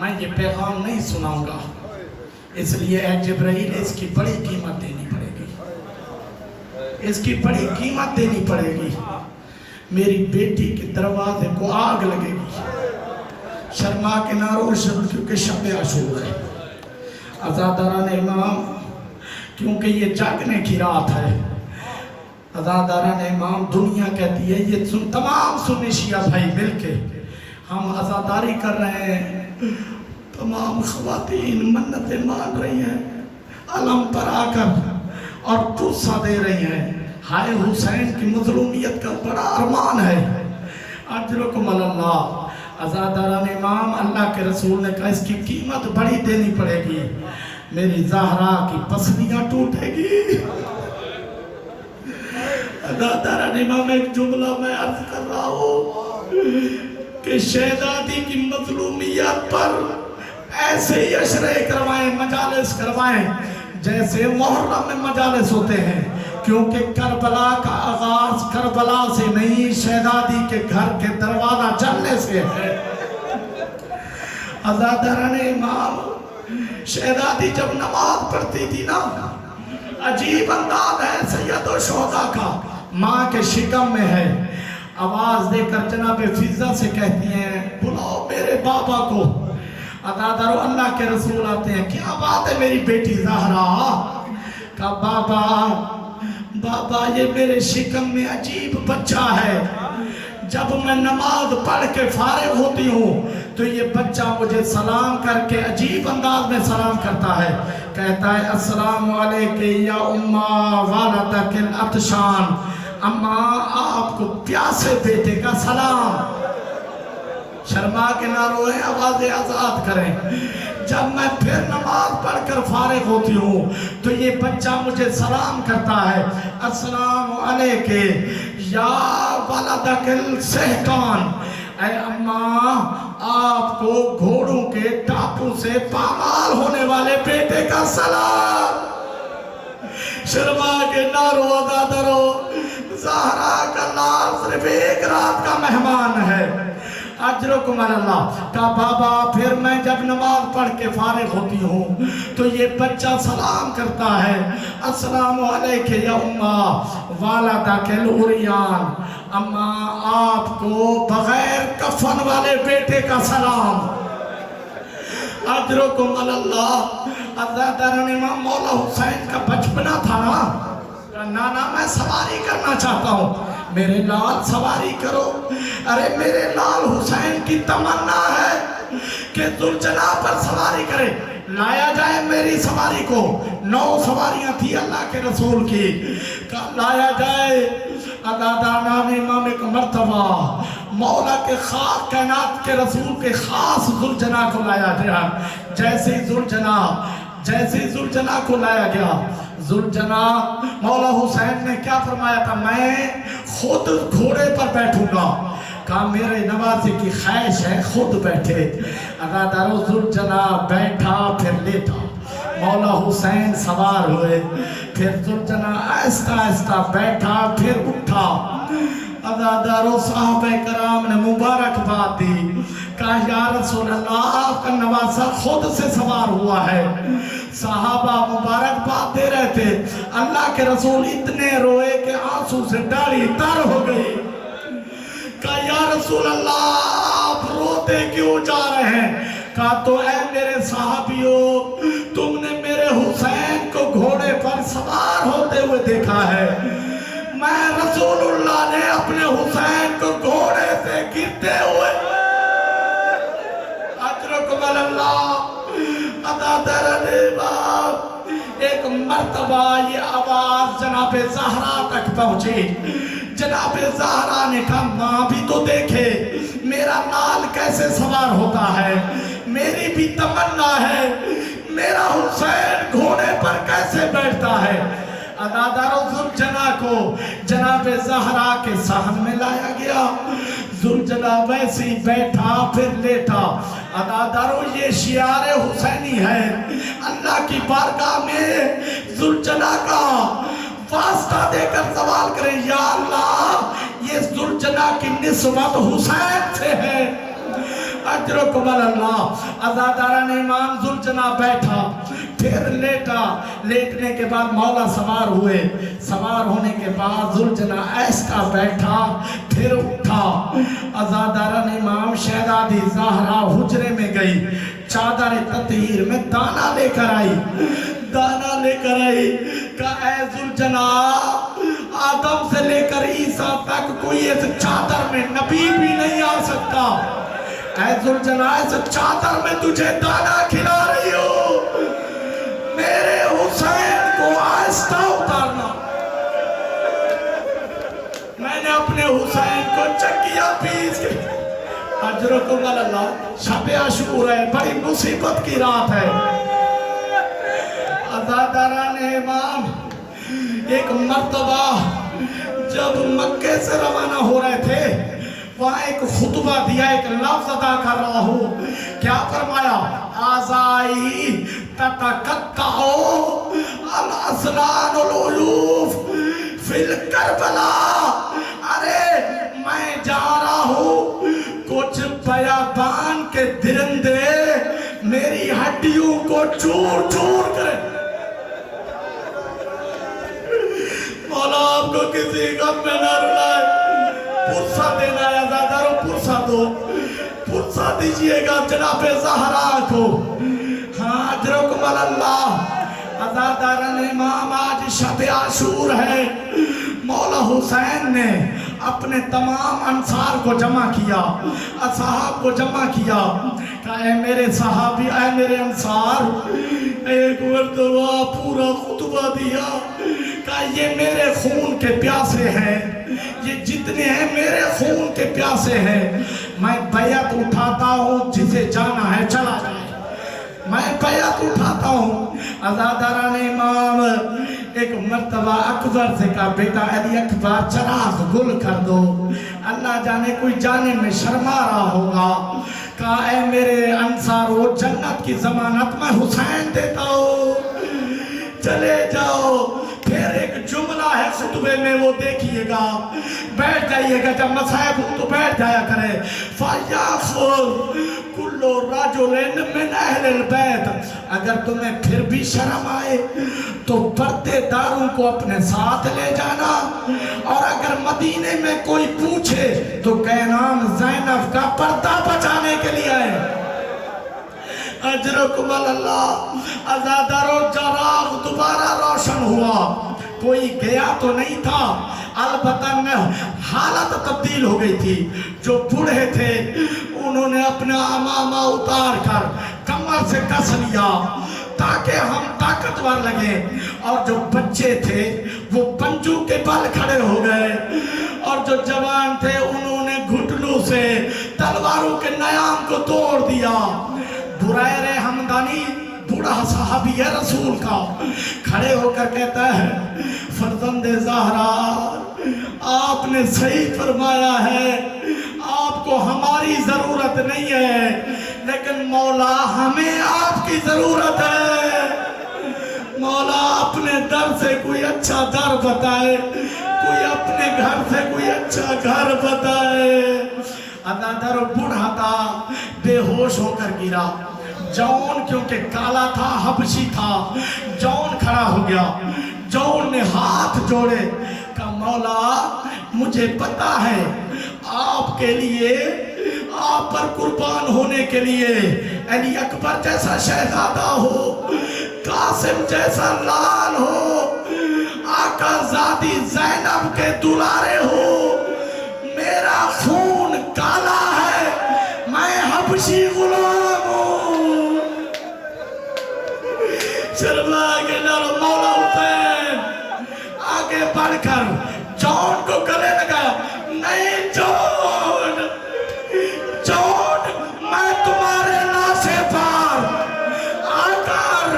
میں یہ پیغام نہیں سناؤں گا، اس لیے اے جبرائیل اس کی بڑی قیمت دینی پڑے گی، اس کی بڑی قیمت دینی پڑے گی۔ میری بیٹی کے دروازے کو آگ لگے گی، شرما کے نہ روشن کیونکہ شب عاشور ہے۔ عزاداران امام، کیونکہ یہ جاگنے کی رات ہے، عزاداران امام دنیا کہتی ہے، یہ تمام سنی شیعہ بھائی مل کے ہم عزاداری کر رہے ہیں، تمام خواتین منتیں مان رہی ہیں، علم پر آ کر اور پوسا دے رہی ہیں، ہائے حسین کی مظلومیت کا بڑا ارمان ہے، اجرکم اللہ۔ عزاداران امام، اللہ کے رسول نے کہا اس کی قیمت بڑی دینی پڑے گی، میری زہرا کی پسلیاں ٹوٹے گی۔ عزاداران امام، ایک جملہ میں عرض کر رہا ہوں کہ شہزادی کی مظلومیت پر ایسے ہی عشرے کروائیں، مجالس کروائیں جیسے محرم میں مجالس ہوتے ہیں، کیونکہ کربلا کا آغاز کربلا سے نہیں، شہزادی کے گھر کے دروازہ جلنے سے ہے۔ عزاداران امام، شہزادی جب نماز پڑھتی تھی نا، عجیب انداز ہے سید و شہداء کا، ماں کے شکم میں ہے، آواز دے کر جناب فضہ سے کہتی ہیں بلاؤ میرے بابا کو۔ عزادارو، اللہ کے رسول آتے ہیں، کیا بات ہے میری بیٹی زہرا؟ کہا بابا یہ میرے شکم میں عجیب بچہ ہے، جب میں نماز پڑھ کے فارغ ہوتی ہوں تو یہ بچہ مجھے سلام کر کے عجیب انداز میں سلام کرتا ہے، کہتا ہے السلام علیکم یا امّا والدک العطشان، اماں آپ کو پیاسے بیٹے کا سلام۔ شرما کے نہ روئیں، آوازیں آزاد کریں۔ جب میں پھر نماز پڑھ کر فارغ ہوتی ہوں تو یہ بچہ مجھے سلام کرتا ہے السلام علیکم یا والدک السہکان، اے اماں آپ کو گھوڑوں کے ٹاپوں سے پامال ہونے والے بیٹے کا سلام۔ شرما کے نہ رو، عزادارو، زہرا کا لال صرف ایک رات کا مہمان ہے، اجرکم اللہ۔ کہا بابا پھر میں جب نماز پڑھ کے فارغ ہوتی ہوں تو یہ بچہ سلام کرتا ہے السلام علیکم یا امّا والدک العریان، اماں آپ کو بغیر کفن والے بیٹے کا سلام۔ اجرکم اللہ۔ عزاداران امام، مولا حسین کا بچپنا تھا نا، نانا میں سواری کرنا چاہتا ہوں، میرے لال سواری کرو۔ ارے میرے لال حسین کی تمنا ہے کہ ذوالجناح پر سواری کرے، لایا جائے میری سواری کو، 9 سواریاں تھی اللہ کے رسول کی، لایا جائے۔ عزاداران امام، ایک مرتبہ مولا کے خاص کائنات کے رسول کے خاص ذوالجناح کو لایا گیا، جیسے ہی ذوالجناح کو لایا گیا، ذوالجناح مولا حسین نے کیا فرمایا تھا، میں خود گھوڑے پر بیٹھوں گا، کہا میرے نوازے کی خواہش ہے خود بیٹھے۔ عزادارو، ذوالجناح بیٹھا پھر لیٹا، مولا حسین سوار ہوئے، پھر ذوالجناح آہستہ آہستہ بیٹھا پھر اٹھا۔ عزادارو، صحابہ کرام نے مبارکباد دی، کہا یا رسول اللہ آپ کا نوازہ خود سے سوار ہوا ہے۔ صحابہ مبارکباد دے رہے تھے، اللہ کے رسول اتنے روئے کہ آنسو سے داڑھی تر ہو گئی۔ کہا یا رسول اللہ آپ روتے کیوں جا رہے ہیں؟ کہا تو اے میرے صحابیوں، تم نے میرے حسین کو گھوڑے پر سوار ہوتے ہوئے دیکھا ہے، میں رسول اللہ نے اپنے حسین کو گھوڑے سے گرتے ہوئے۔ اجرکم اللہ۔ عزاداران امام، ایک مرتبہ یہ آواز جناب زہرا تک پہنچی، جناب زہرا نے کہا ماں بھی تو دیکھے میرا لال کیسے سوار ہوتا ہے، میری بھی تمنا ہے میرا حسین گھوڑے پر کیسے بیٹھتا ہے۔ عزادارو، ذوالجناح کو جناب زہرا کے صحن میں لایا گیا، ذوالجناح ویسے ہی بیٹھا پھر لیٹا۔ عزادارو، یہ شعار حسینی ہے، اللہ کی بارگاہ میں ذوالجناح کا واسطہ دے کر سوال کریں یا اللہ یہ ذوالجناح کی نسبت حسین سے ہے۔ अजरकुम अल्लाह। अज़ादारा ने इमाम जुलजना बैठा, फिर लेटा, लेटने के बाद मौला सवार हुए, सवार होने के बाद जुलजना ऐसा बैठा, फिर उठा। अज़ादारा ने इमाम शहजादी ज़हरा हुजरे में गई, चादर ततहीर में दाना लेकर आई, दाना लेकर आई। कहा ऐ जुलजना, आदम से लेकर ईसा तक कोई इस चादर में नबी भी नहीं आ सकता। ऐ जुलजना, इस चादर में तुझे दाना खिला रही हो, मेरे हुसैन को आहिस्ता उतारना। मैंने अपने हुसैन को चक्किया पीस के, अजरकुम अल्लाह, शब आशूर है, बड़ी मुसीबत की रात है। अज़ादारा ने इमाम एक मर्तबा जब मक्के से रवाना हो रहे थे, वहाँ एक खुतबा दिया, एक लफ्ज़ अदा कर रहा हूँ। क्या फरमाया? आज़ाई ततकत्ताओ अल असलानुल उलूफ फिल करबला। अरे मैं जा रहा हूँ, कुछ बयाबान के दरिंदे मेरी हड्डियों को चूर चूर करें। मौला आपको किसी गम में न रुलाए, पुरसा देना है ज़ादारो, पुरसा दो, पुरसा दीजिएगा जनाबे ज़हरा को। हाँ अजरकुम अल्लाह। अज़ादारा ने इमाम, आज शब आशूर है, मौला हुसैन ने अपने तमाम अंसार को जमा किया, असहाब को जमा किया। कहा ऐ मेरे सहाबी, ऐ मेरे अंसार, एक मर्तबा पूरा खुतबा दिया। कहा ये मेरे खून के प्यासे हैं, ये जितने हैं मेरे खून के प्यासे हैं। मैं बैयत उठाता हूँ, जिसे जाना है चला जाए, मैं बैयत उठाता हूँ। अज़ादारा ने इमाम एक मर्तबा अकबर से कहा, बेटा अली अकबर चराग गुल कर दो, अल्लाह जाने कोई जाने में शर्मा रहा होगा। कहा ऐ मेरे अंसारो, जन्नत की जमानत मैं हुसैन देता हूँ, चले जाओ। फिर एक जुमला है खुतबे में, वो देखिएगा, बैठ जाइएगा, जब मसाइब हो तो बैठ जाया करे। फयाखुल कुल्लु रजुलिन मिन अहलिल बैत, अगर तुम्हें फिर भी शर्म आए तो पर्देदारों को अपने साथ ले जाना, और अगर मदीने में कोई पूछे तो कहना ज़ैनब का पर्दा बचाने के लिए आए। अजरकुम अल्लाह। अज़ादारो चराग दोबारा रोशन हुआ, कोई गया तो नहीं था, अलबत्ता हालत तब्दील हो गई थी। जो बूढ़े थे उन्होंने अपना अमामा उतार कर कमर से कस लिया ताकि हम ताकतवर लगे, और जो बच्चे थे वो पंजू के बल खड़े हो गए, और जो जवान थे उन्होंने घुटनों से तलवारों के नयाम को तोड़ दिया। बुरैर हमदानी बूढ़ा सहाबी है रसूल का, खड़े होकर कहता है, फर्जंदे ज़हरा, आपने सही फरमाया है, आपको हमारी जरूरत नहीं है, लेकिन मौला हमें आपकी जरूरत है। मौला अपने दर से कोई अच्छा दर बताए, कोई अपने घर से कोई अच्छा घर बताए। अज़ादार बूढ़ा था, बेहोश होकर गिरा। जौन क्योंकि काला था, हबशी था, जौन खड़ा हो गया। जौन ने हाथ जोड़े, कहा मौला मुझे पता है आपके लिए, आप पर कुर्बान होने के लिए अली अकबर जैसा शहजादा हो, कासिम जैसा लाल हो, आका ज़ादी ज़ैनब के दुलारे हो, मेरा खून काला है, मैं हबशी गुलाम हूँ। शर्मा के डर मौला हुसैन आगे बढ़कर जौन को गले लगा, नहीं जौन, जौन मैं तुम्हारे लाशे पर आकर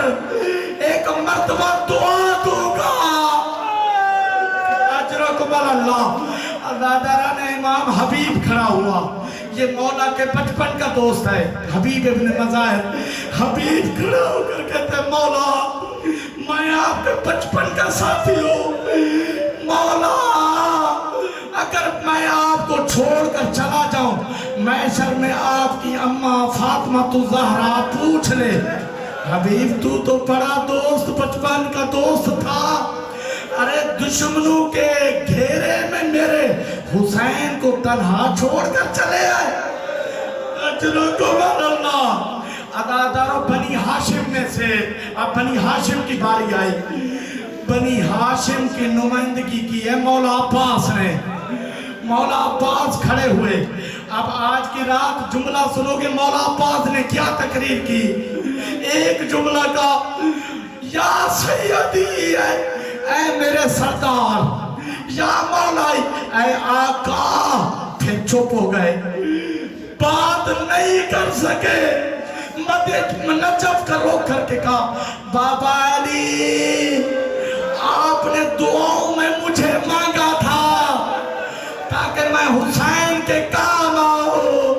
एक मर्तबा दुआ दूंगा। अजरकुम अल्लाह। अज़ादारा ने इमाम हबीब खड़ा हुआ, ये मौला के बचपन का दोस्त है, हबीब इब्न मज़ाहिर। हबीब खड़ा होकर कहते हैं, मौला मैं आपके बचपन का साथी हूँ, मौला अगर मैं आपको چھوڑ کر چلا جاؤں، محشر میں آپ کی اماں فاطمہ الزہرا پوچھ لے حبیب تو تو بڑا دوست بچپن کا دوست تھا، ارے دشمنوں کے گھیرے میں میرے حسین کو تنہا چھوڑ کر چلے آئے۔ اجرکم اللہ۔ عزادارو بنی ہاشم میں سے اب بنی ہاشم کی باری آئی، بنی ہاشم کی نمائندگی کی ہے مولا عباس نے، مولا عباس کھڑے ہوئے۔ اب آج کی رات جملہ سنو گے مولا عباس نے کیا تقریر کی۔ ایک جملہ کا یا سیدی اے میرے سردار، یا مولائی اے آقا، پھر چپ ہو گئے، بات نہیں کر سکے۔ نجف کا روک کر کے کہا بابا علی آپ نے دعاؤں میں مجھے مانگا تھا تاکہ میں حسین کے کام آؤں،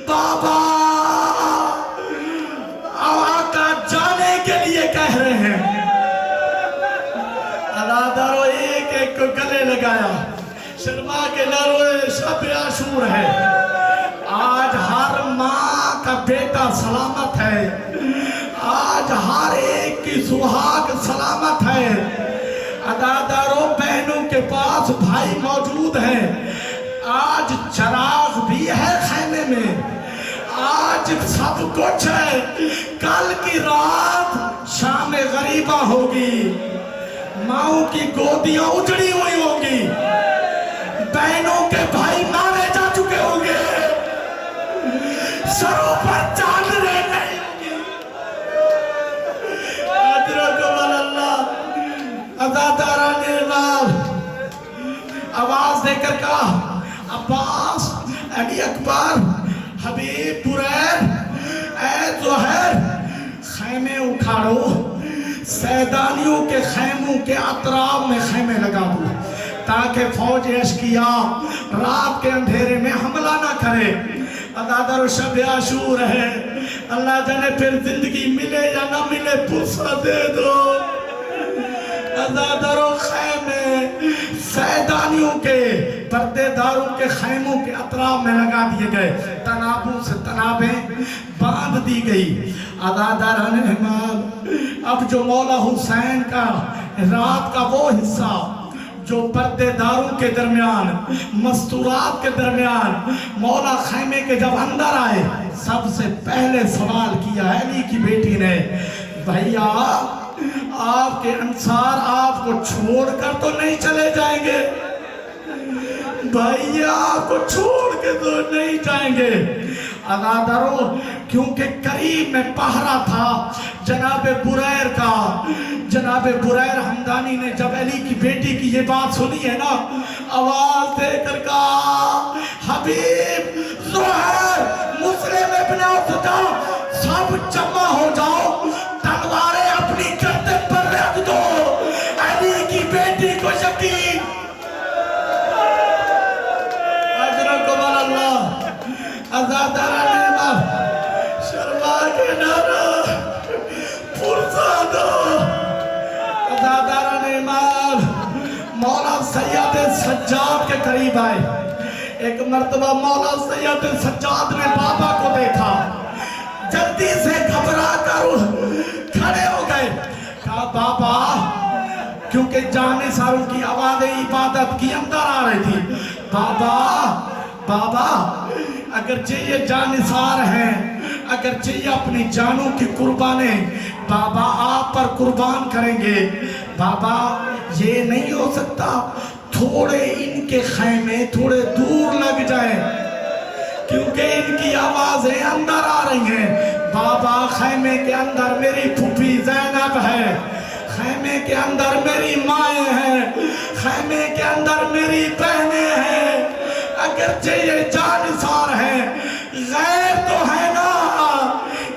بابا آقا جانے کے لیے کہہ رہے ہیں۔ عزادارو ایک ایک کو گلے لگایا، شرما کے نہ روئے، شب عاشور ہے، آج ہر ماں کا بیٹا سلامت ہے، آج ہر ایک کی سہاگ سلامت ہے۔ عزادارو بہنوں کے پاس بھائی موجود ہیں، آج چراغ بھی ہے خیمے میں، آج سب کچھ ہے، کل کی رات شام غریبہ ہوگی، ماؤں کی گودیاں اجڑی ہوئی ہوگی، بہنوں کے بھائی مارے جا چکے ہوں گے، سروں پر چادریں نہیں ہوگی۔ اجرکم اللہ۔ عزاداران امام آواز دے کر کہا عباس، علی اکبر، حبیب، بریر، اے زہر، خیمے اکھاڑو، سیدانیوں کے خیموں کے اطراف میں خیمے لگا دو تاکہ فوج اشقیا رات کے اندھیرے میں حملہ نہ کرے۔ عزادارو شب عاشور ہے، اللہ جانے پھر زندگی ملے یا نہ ملے، پرسہ دے دو۔ عزادارو خیمے سیدانیوں کے پردے داروں کے خیموں کے اطراف میں لگا دیے گئے، تنابوں سے تنابیں باندھ دی گئی۔ عزاداران امام اب جو مولا حسین کا رات کا وہ حصہ جو پردے داروں کے درمیان، مستورات کے درمیان، مولا خیمے کے جب اندر آئے سب سے پہلے سوال کیا علی کی بیٹی نے، بھائیا آپ کے انصار آپ کو چھوڑ کر تو نہیں چلے جائیں گے؟ بھائیا آپ کو چھوڑ کے تو نہیں جائیں گے۔ عزادارو کیونکہ قریب میں پہرا تھا جناب بریر کا، جناب بریر حمدانی نے جب علی کی بیٹی کی یہ بات سنی ہے نا، آواز دے کر کہا حبیب، زہر، مسلم ابن عفدہ، سب جمع ہو جاؤ، تلواریں اپنی گردن پر رکھ دو، علی کی بیٹی کو یقین۔ اجرکم اللہ۔ عزاداران امام شرما کے نعرہ پرسہ دو۔ عزاداران امام مولا سید سجاد کے قریب آئے، ایک مرتبہ مولا سید سجاد نے بابا کو دیکھا، جلدی سے گھبرا کر کھڑے ہو گئے، کہا بابا، کیونکہ جانثاروں کی آوازیں عبادت کی اندر آ رہی تھی، بابا بابا اگرچہ یہ جانثار ہیں، اگرچہ یہ اپنی جانوں کی قربانیں بابا آپ پر قربان کریں گے، بابا یہ نہیں ہو سکتا تھوڑے ان کے خیمے تھوڑے دور لگ جائیں کیونکہ ان کی آوازیں اندر آ رہی ہیں۔ بابا خیمے کے اندر میری پھوپھی زینب ہے، خیمے کے اندر میری مائیں ہیں، خیمے کے اندر میری بہنیں ہیں، اگرچہ یہ جانثار ہیں غیر تو ہے نا،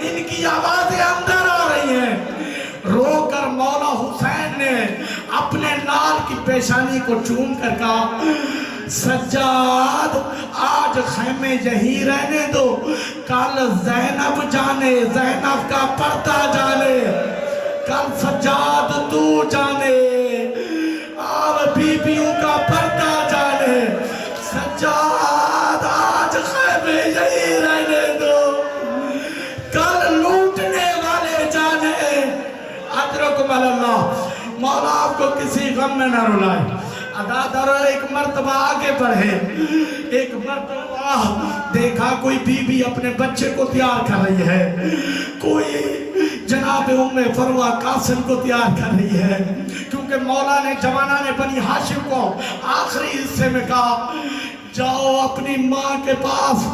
ان کی آوازیں اندر آ رہی ہیں۔ رو کر مولا حسین نے اپنے لال کی پیشانی کو چوم کر کہا سجاد آج خیمے یہی رہنے دو، کل زینب جانے، زینب کا پردہ جانے، کل سجاد تو جانے اور بیبیوں کا پردہ جانے۔ سجاد सज्जाद आज खैमे यही रहने दो, कल लूटने वाले जाने। अजरकुम अल्लाह। मौला आपको किसी गम में न रुलाए। अदा दरो एक मर्तबा आगे बढ़े, एक मर्तबा देखा कोई बीबी अपने बच्चे को तैयार कर रही है, कोई जनाब उम्मे फरवा कासिम को तैयार कर रही है, क्योंकि मौला ने जमाना ने बनी हाशिम को आखिरी हिस्से में कहा जाओ अपनी माँ के पास,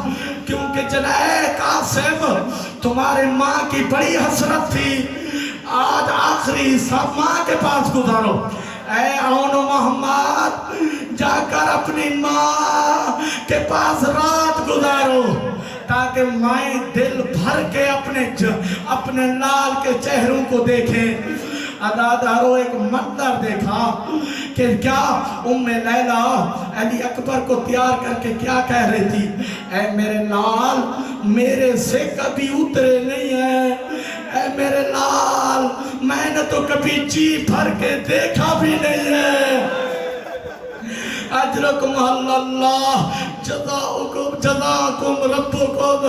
क्योंकि जनाब कासिम तुम्हारे माँ की बड़ी हसरत थी, आज आखिरी हिस्सा माँ के पास गुजारो। ऐ औनो मोहम्मद जाकर अपनी माँ के पास रात गुजारो, ताकि माएँ दिल भर के अपने लाल के चेहरों को देखें। अदादारों एक मंजर देखा कि क्या उम्मे लैला अली अकबर को तैयार करके क्या कह रही थी, ऐ मेरे लाल मेरे से कभी उतरे नहीं है, ऐ मेरे लाल मैंने तो कभी जी भर के देखा भी नहीं है। अजरकुम अल्लाह जज़ाकुम रब्बुकुम।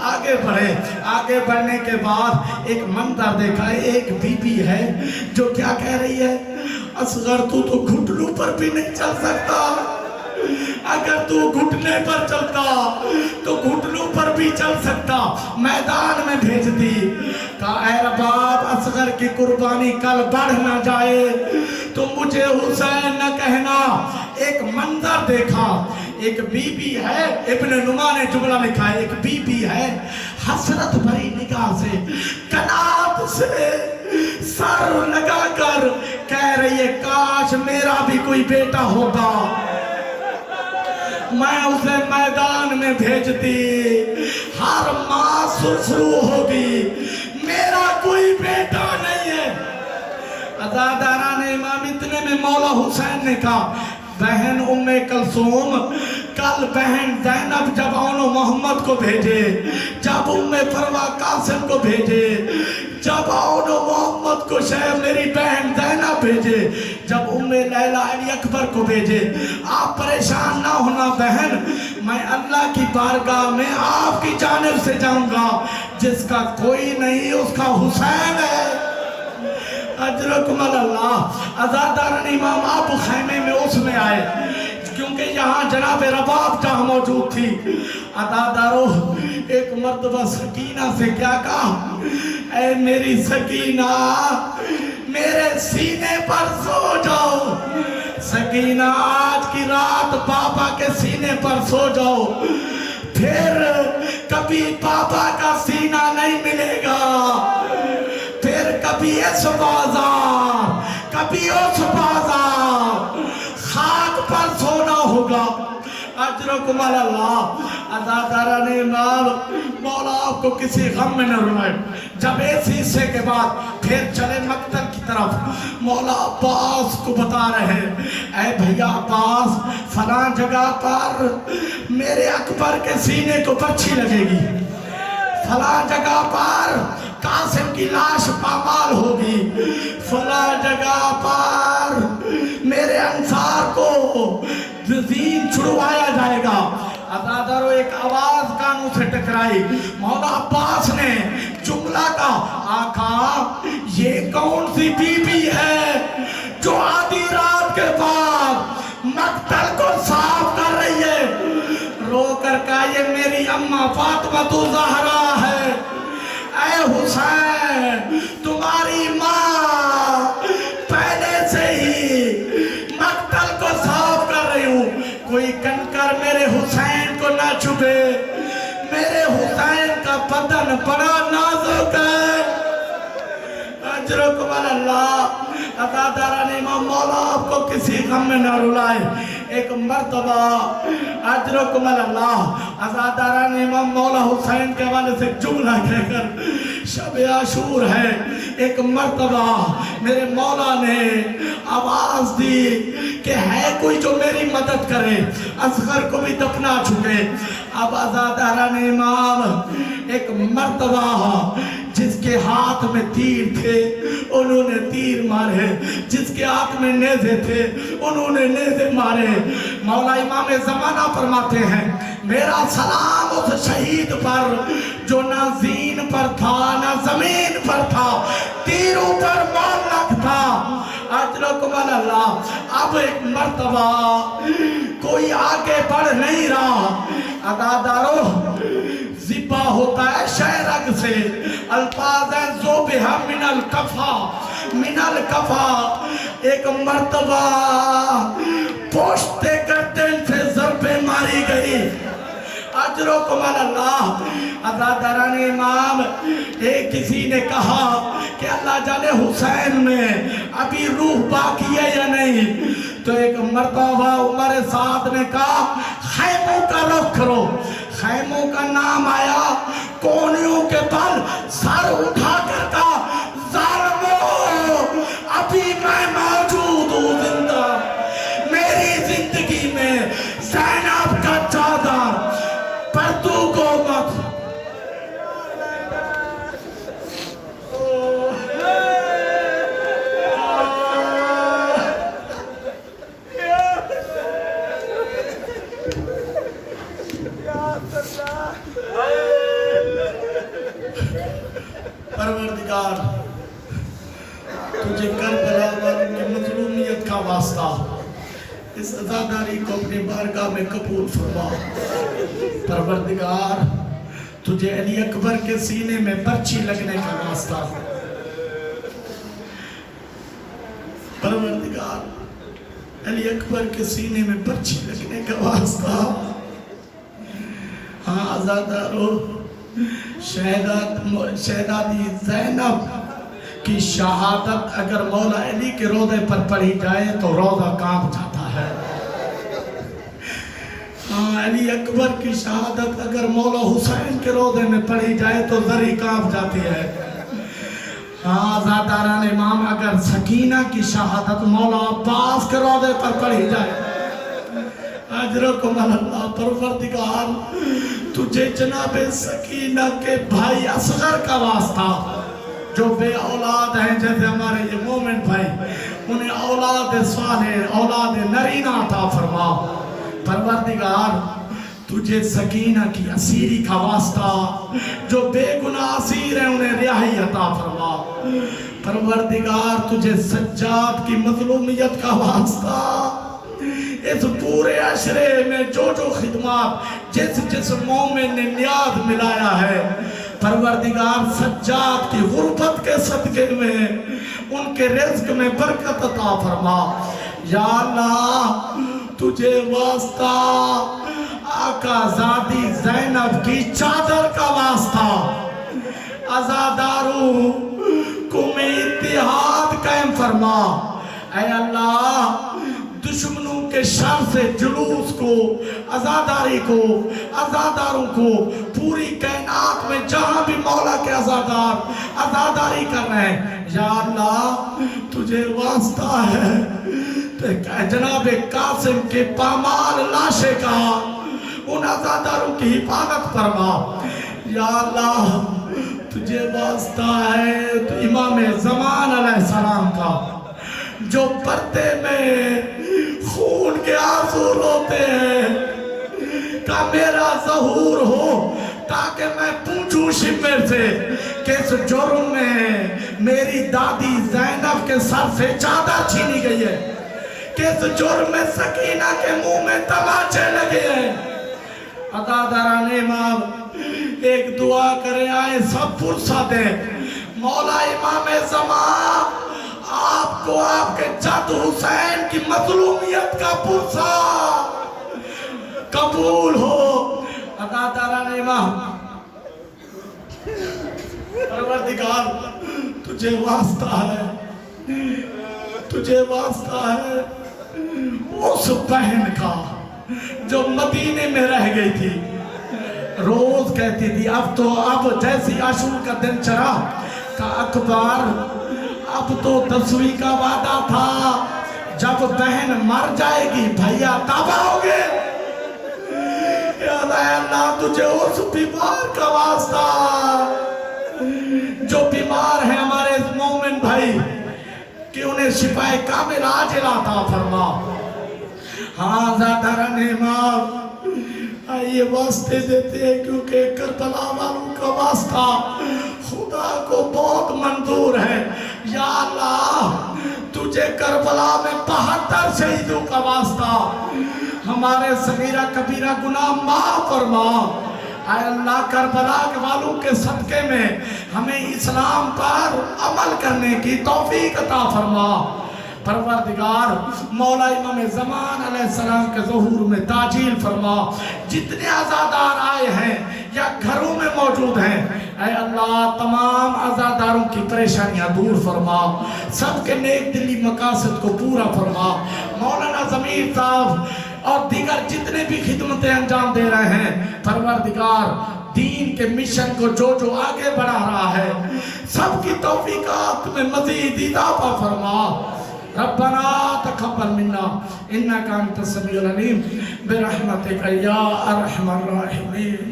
आगे बढ़े, आगे बढ़ने के बाद एक मंजर देखा, एक बीबी है जो क्या कह रही है, असगर तू तो घुटनों पर भी नहीं चल सकता, अगर तू घुटने पर चलता तो घुटनों पर भी चल सकता, मैदान में भेज दी। कहा ऐ बाप असगर की कुर्बानी कल बढ़ ना जाए तो मुझे हुसैन न कहना। एक मंजर देखा, एक बीबी है, इब्न नुमा ने जुमला लिखा है, एक बीबी है हसरत भरी निगाह से कनात से सर लगाकर कह रही है काश मेरा भी कोई बेटा होगा, मैं उसे मैदान में भेजती, हर माँ सुरसरू होगी, मेरा कोई बेटा नहीं है। अज़ादारा ने इमाम इतने में मौला हुसैन ने कहा बहन उम्मे कलसूम कल बहन ज़ैनब जब औनो मोहम्मद को भेजे, जब उम्मे फरवा कासिम को भेजे, जब औनो मोहम्मद को शायद मेरी बहन ज़ैनब भेजे, जब उम्मे लैला अली अकबर को भेजे, आप परेशान ना होना बहन, मैं अल्लाह की बारगाह में आपकी जानिब से जाऊंगा, जिसका कोई नहीं उसका हुसैन है। अजरकुम अल्लाह। अज़ादारन इमाम आबू खैमे में उसमें आए, क्योंकि यहाँ जनाब रबाब जहाँ मौजूद थी। अदादारो एक मर्तबा सकीना से क्या कहा, ऐ मेरी सकीना मेरे सीने पर सो जाओ, सकीना आज की रात पापा के सीने पर सो जाओ, फिर कभी पापा का सीना नहीं मिलेगा, फिर कभी इस बाजार कभी उस बाजार, खाक पर सोना होगा। अजरकुम अल्लाह। अज़ादारा ने मौला आपको किसी गम में न रुलाए। जब इस हिस्से के बाद फिर चले मक्तल की तरफ, मौला अब्बास को बता रहे ऐ भैया अब्बास फलां जगह पर मेरे अकबर के सीने को पर्ची लगेगी, फलां जगह पर कासिम की लाश पामाल होगी, फलां जगह पर मेरे अंसार को दीन छुड़वाया जाएगा। अज़ादारो एक आवाज कानों से टकराई, मौला अब्बास ने जुमला का आका ये कौन सी बीबी है जो आधी रात के बाद मक्तल को साफ कर रही है, रो कर कहा ये मेरी अम्मा फातिमा तो ज़हरा है। ऐ हुसैन तुम्हारी माँ पहले से ही मक्तल को साफ कर रही हूँ, कोई कंकर मेरे हुसैन को ना छुपे, मेरे हुसैन का बदन बड़ा नाजुक है। अजरकुम अल्लाह। अज़ादारा ने इमाम मौला आपको किसी गम में न रुलाए। एक मर्तबा अजरकुम अल्लाह। अज़ादारा ने इमाम मौला हुसैन के हवाले से जुमला कहकर शब आशूर है, एक मर्तबा मेरे मौला ने आवाज दी कि है कोई जो मेरी मदद करे, असगर को भी दफना चुके। अब अज़ादारा ने इमाम एक मर्तबा जिसके हाथ में तीर थे उन्होंने तीर मारे, जिसके हाथ में नेज़े थे उन्होंने नेज़े मारे। मौला इमाम ज़माना फरमाते हैं, मेरा सलाम उस शहीद पर जो ना ज़ीन पर था ना ज़मीन पर था, तीरों पर मुअल्लक़ था। अजरकुम अल्लाह। अब एक मर्तबा कोई आगे बढ़ नहीं रहा, अदादारो ज़िबा होता है शहरग से, अल्फाज है ज़ोबिहा मिनल कफ़ा। एक मर्तबा पोश्ते गर्दन से ज़रबे मारी गई। अजरकुम अल्लाह। अज़ादारान इमाम, एक किसी ने कहा कि अल्लाह जाने हुसैन में अभी रूह बाकी है या नहीं, तो एक मर्तबा उमर साद ने कहा खैमों का रुख करो। खैमों का नाम आया, कोनियों के बल सर उठा कर का ज़ालिमों, अभी मैं मौजूद हूँ जिंदा, मेरी जिंदगी में ज़ैनब का चादर पर तू को मत। परवरदिगार, तुझे करबला वालों की मज़लूमियत का वास्ता इस अज़ादारी को अपनी बारगाह में कबूल फरमा। परवरदिगार, तुझे अली अकबर के सीने में पर्ची लगने का वास्ता। परवरदिगार, अली अकबर के सीने में पर्ची लगने का वास्ता। हाँ अज़ादारो, शहज़ादी ज़ैनब की शहादत अगर मौला अली के रोज़े पर पढ़ी जाए तो रोज़ा कांप जाता है। हाँ, अली अकबर की शहादत अगर मौला हुसैन के रोज़े में पढ़ी जाए तो ज़री कांप जाती है। हाँ ज़ादारान इमाम, अगर सकीना की शहादत मौला अब्बास के रोज़े पर पढ़ी जाए, अजरकुम अल्लाह। परवरदिगार, तुझे जनाबे सकीना के भाई असगर का वास्ता, जो बे औलाद हैं, जैसे हमारे ये मोमिन भाई, उन्हें औलाद सालेह, औलाद नरीना अता फरमा। परवरदिगार, तुझे सकीना की असीरी का वास्ता, जो बेगुनाह असीर हैं उन्हें रिहाई अता फरमा। परवरदिगार, तुझे सज्जाद की मज़लूमियत का वास्ता, इस पूरे अशरे में जो जो खिदमात जिस जिस मोमिन ने नियाज मिलाया है, परवरदिगार सज्जाद की गुर्बत के सदके में उनके रिज़्क़ में बरकत अता फरमा। या अल्लाह, तुझे वास्ता आका ज़ादी ज़ैनब की चादर का वास्ता, अज़ादारों को में इत्तिहाद कायम फरमा। ऐ अल्लाह, दुश्मनों के शर से जुलूस को, अज़ादारों को पूरी कायनात में जहां भी मौला के अज़ादारी कर रहे हैं, या अल्लाह तुझे वास्ता है तो जनाब कासिम के पामाल लाशे का उन अज़ादारों की हिफाजत फरमा। या अल्लाह, तुझे वास्ता है तो इमाम ज़मान अलैहिस्सलाम का, जो पर्दे में खून के आंसू रोते हैं, का मेरा ज़हूर हो, ताकि मैं पूछूं शिमर से किस जुर्म में मेरी दादी ज़ैनब के सर से चादर छीनी गई है, किस जुर्म में सकीना के मुंह में तमाचे लगे हैं। अज़ादारान इमाम, एक दुआ करे, आए सब फुर्सत है, मौला इमाम ज़मान आपको आपके जद हुसैन की मज़लूमियत का पुरसा कबूल हो। अज़ादारान इमाम, परवरदिगार, तुझे वास्ता है, तुझे वास्ता है उस बहन का जो मदीने में रह गई थी, रोज कहती थी अब जैसी आशूर का दिन चढ़ा का अखबार, अब तो 10वीं का वादा था, जब बहन मर जाएगी भैया तब आओगे। अल्लाह, तुझे उस बीमार का वास्ता, जो बीमार है हमारे मोमिन भाई, कि उन्हें शिफाए कामिल आजिल अता फरमा। ہاں ذاترن امام آئیے واسطے دیتے ہیں کیونکہ کربلا والوں کا واسطہ خدا کو بہت منظور ہے. یا اللہ تجھے کربلا میں 72 شہیدوں کا واسطہ ہمارے صغیرہ کبیرہ گناہ معاف فرما. اے اللہ کربلا والوں کے صدقے میں ہمیں اسلام پر عمل کرنے کی توفیق عطا فرما. پروردگار مولا امام زمان علیہ السلام کے ظہور میں تاجیل فرما. جتنے عزادار آئے ہیں یا گھروں میں موجود ہیں اے اللہ تمام عزاداروں کی پریشانیاں دور فرما. سب کے نیک دلی مقاصد کو پورا فرما. مولانا ضمیر صاحب اور دیگر جتنے بھی خدمتیں انجام دے رہے ہیں پروردگار دین کے مشن کو جو آگے بڑھا رہا ہے سب کی توفیقات میں مزید اضافہ فرما. ربنا تقبل منا انك انت السميع العليم برحمتك يا ارحم الراحمين.